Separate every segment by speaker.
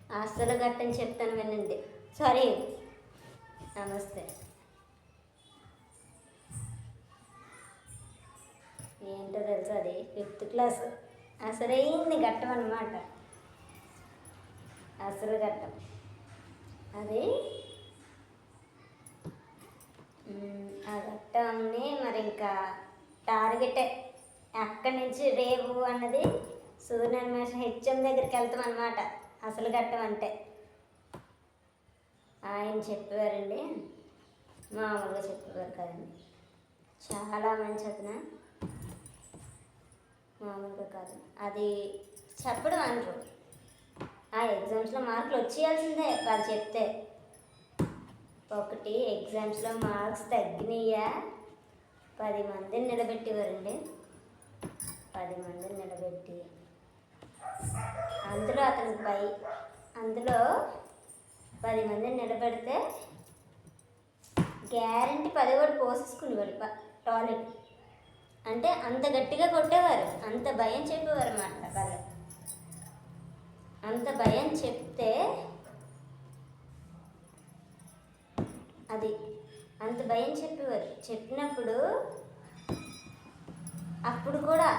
Speaker 1: అసలు గట్టని చెప్తాను వినండి. సారీ, నమస్తే. ఏంటో తెలుసు, అది 5th క్లాస్ అసలైంది ఘట్టం అన్నమాట. అసలు ఘట్టం అది. ఆ ఘట్టాన్ని మరి ఇంకా టార్గెటే. అక్కడి నుంచి రేపు అన్నది సూర్యనిమేషం హెచ్ఎం దగ్గరికి వెళ్తాం అన్నమాట. అసలు ఘట్టం అంటే ఆయన చెప్పేవారండి, మామూలుగా చెప్పేవారు కదండి. చాలా మంచి అతను, మామూలుగా కాదు. అది చెప్పడం అనరు. ఆ ఎగ్జామ్స్లో మార్కులు వచ్చేయాల్సిందే వాళ్ళు చెప్తే. ఒకటి ఎగ్జామ్స్లో మార్క్స్ తగ్గినాయా 10 మందిని నిలబెట్టేవారండి. 10 మందిని నిలబెట్టి అందులో అందులో 10 మందిని నిలబెడితే గ్యారంటీ 10 కూడా పోసేసుకునేవాడు టాయిలెట్. అంటే అంత గట్టిగా కొట్టేవారు, అంత భయం చెప్పేవారు అన్నమాట వాళ్ళు. అంత భయం చెప్తే అది అంత భయం చెప్పేవారు. చెప్పినప్పుడు అప్పుడు కూడా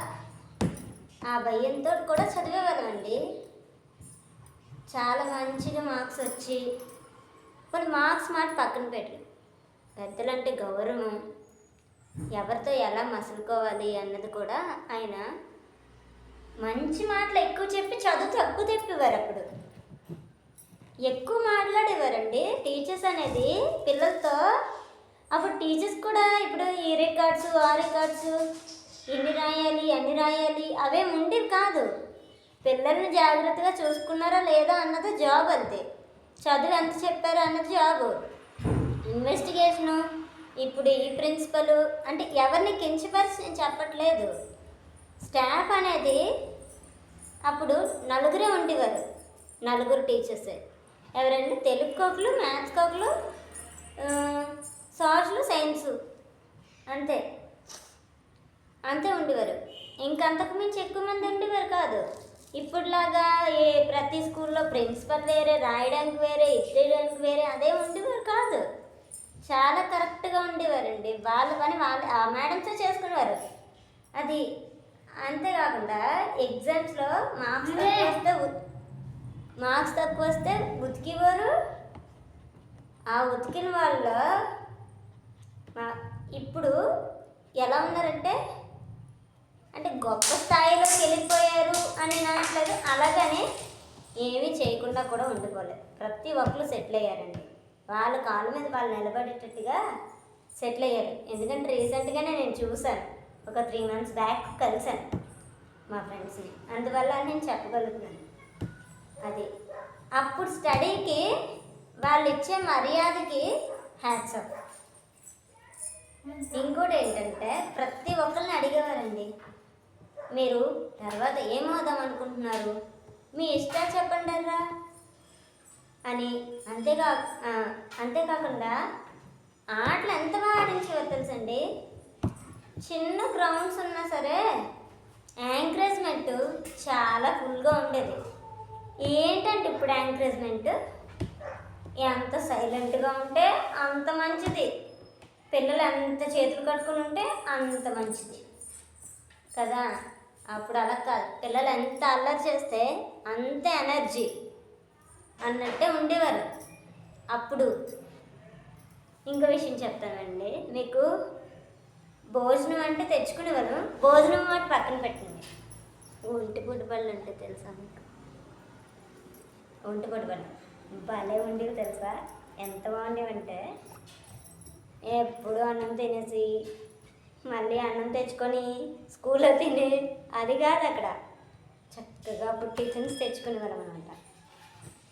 Speaker 1: ఆ భయంతో కూడా చదివేవాళ్ళం అండి. చాలా మంచిగా మార్క్స్ వచ్చి, కొన్ని మార్క్స్ మాట పక్కన పెట్టి, పెద్దలంటే గౌరవం, ఎవరితో ఎలా మసులుకోవాలి అన్నది కూడా ఆయన మంచి మాటలు ఎక్కువ చెప్పి చదువు తక్కువ తెప్పేవారు. అప్పుడు ఎక్కువ మాట్లాడేవారండి టీచర్స్ అనేది పిల్లలతో. అప్పుడు టీచర్స్ కూడా ఇప్పుడు ఈ రికార్డ్స్ ఆ రికార్డ్స్ ఇన్ని రాయాలి అన్ని రాయాలి అవే ఉండేవి కాదు. పిల్లల్ని జాగ్రత్తగా చూసుకున్నారా లేదా అన్నది జాబ్. అంతే. చదువు ఎంత చెప్పారు అన్నది జాబు. ఇన్వెస్టిగేషను ఇప్పుడు ఈ ప్రిన్సిపల్ అంటే ఎవరిని కించపరిచి నేను చెప్పట్లేదు. స్టాఫ్ అనేది అప్పుడు 4 ఉండేవారు, 4 టీచర్సే. ఎవరంటే తెలుగు ఒకరు, మ్యాథ్స్ ఒకరు, సోషల్ సైన్సు, అంతే అంతే ఉండేవారు. ఇంకంతకు మించి ఎక్కువ మంది ఉండేవారు కాదు. ఇప్పుడులాగా ప్రతి స్కూల్లో ప్రిన్సిపల్ వేరే, రాయడానికి వేరే, ఇచ్చేయడానికి వేరే అదే ఉండేవారు కాదు. చాలా కరెక్ట్గా ఉండేవారండి. వాళ్ళ పని వాళ్ళు ఆ మేడంతో చేసుకునేవారు. అది అంతేకాకుండా ఎగ్జామ్స్లో మార్క్స్ తక్కువ వస్తే ఉతికేవారు. ఆ ఉతికిన వాళ్ళు ఇప్పుడు ఎలా ఉన్నారంటే అంటే గొప్ప స్థాయిలోకి వెళ్ళిపోయారు అని అనట్లేదు. అలాగనే ఏమీ చేయకుండా కూడా ఉండిపోలేదు. ప్రతి ఒక్కరు సెటిల్ అయ్యారండి. వాళ్ళ కాళ్ళ మీద వాళ్ళు నిలబడేటట్టుగా సెటిల్ అయ్యారు. ఎందుకంటే రీసెంట్గానే నేను చూశాను, ఒక 3 months బ్యాక్ కలిశాను మా ఫ్రెండ్స్ని. అందువల్ల నేను చెప్పగలుగుతున్నాను. అది అప్పుడు స్టడీకి వాళ్ళు ఇచ్చే మర్యాదకి హ్యాట్స్ ఆఫ్. ఇంకోటి ఏంటంటే ప్రతి ఒక్కరిని అడిగేవారండి, మీరు తర్వాత ఏమవుదాం అనుకుంటున్నారు, మీ ఇష్టాలు చెప్పండి రా అని. అంతేకాకుండా ఆటలు ఎంత బాగా ఆడించేవారు తెలుసండి. చిన్న గ్రౌండ్స్ ఉన్నా సరే ఎంకరేజ్మెంట్ చాలా ఫుల్గా ఉండేది. ఏంటంటే ఇప్పుడు ఎంకరేజ్మెంట్ ఎంత సైలెంట్గా ఉంటే అంత మంచిది, పిల్లలు ఎంత చేతులు కట్టుకుని ఉంటే అంత మంచిది కదా. అప్పుడు అలా కాదు, పిల్లలు ఎంత అల్లరి చేస్తే అంత ఎనర్జీ అన్నట్టే ఉండేవారు అప్పుడు. ఇంకో విషయం చెప్తానండి మీకు. భోజనం అంటే తెచ్చుకునేవారు. భోజనం మాట పక్కన పెట్టండి, ఒంటిపూట బళ్ళు అంటే తెలుసా మీకు? ఒంటిపూట బళ్ళు భలే ఉండేవి తెలుసా, ఎంత బాగుండేవంటే ఎప్పుడు అన్నం తినేసి మళ్ళీ అన్నం తెచ్చుకొని స్కూల్లో తిని, అది కాదు అక్కడ చక్కగా అప్పుడు టిఫిన్స్ తెచ్చుకునేవాళ్ళం అనమాట.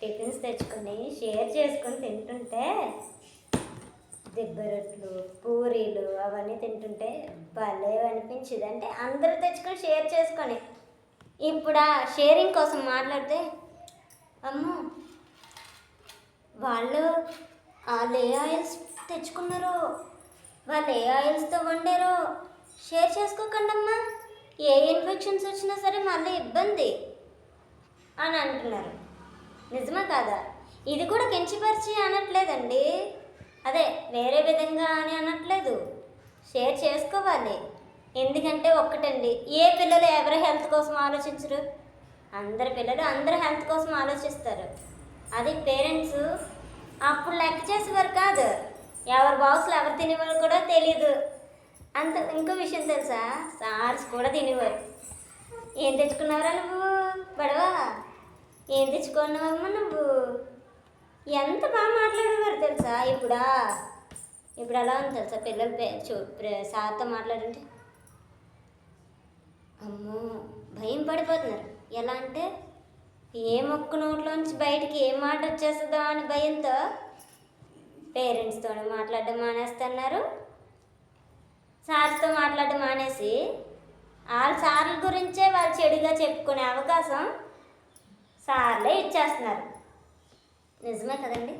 Speaker 1: టిఫిన్స్ తెచ్చుకొని షేర్ చేసుకొని తింటుంటే దిబ్బరొట్లు, పూరీలు అవన్నీ తింటుంటే భలే అనిపించేది. అంటే అందరూ తెచ్చుకొని షేర్ చేసుకొని. ఇప్పుడు ఆ షేరింగ్ కోసం మాట్లాడితే అమ్మో వాళ్ళు ఏ ఆయిల్స్ తెచ్చుకున్నారో, వాళ్ళు ఏ ఆయిల్స్తో వండారో షేర్ చేసుకోకండి అమ్మా, ఏ ఇన్ఫెక్షన్స్ వచ్చినా సరే మళ్ళీ ఇబ్బంది అని అంటున్నారు. నిజమా కాదా? ఇది కూడా కించపరిచి అనట్లేదండి. అదే వేరే విధంగా అని అనట్లేదు. షేర్ చేసుకోవాలి. ఎందుకంటే ఒక్కటండి, ఏ పిల్లలు ఎవరి హెల్త్ కోసం ఆలోచించరు? అందరి పిల్లలు అందరి హెల్త్ కోసం ఆలోచిస్తారు. అది పేరెంట్స్ అప్పుడు లెక్క చేసేవారు కాదు. ఎవరి బాక్స్లో ఎవరు తినేవారు కూడా తెలియదు. అంత ఇంకో విషయం తెలుసా, సార్స్ కూడా తినేవారు. ఏం తెచ్చుకున్నావురా నువ్వు పడవా, ఏం తెచ్చుకున్నావమ్మా నువ్వు, ఎంత బాగా మాట్లాడేవారు తెలుసా. ఇప్పుడు ఎలా ఉంది తెలుసా, పిల్లలు సార్తో మాట్లాడంటే అమ్మో భయం పడిపోతున్నారు. ఎలా అంటే ఏ మొక్క నోట్లోంచి బయటికి ఏం మాట వచ్చేస్తుందో అని భయంతో పేరెంట్స్తో మాట్లాడడం మానేస్తున్నారు. సార్స్తో మాట్లాడడం మానేసి వాళ్ళ సార్ల గురించే వాళ్ళు చెడుగా చెప్పుకునే అవకాశం సార్లే ఇచ్చేస్తున్నారు. నిజమే కదండి.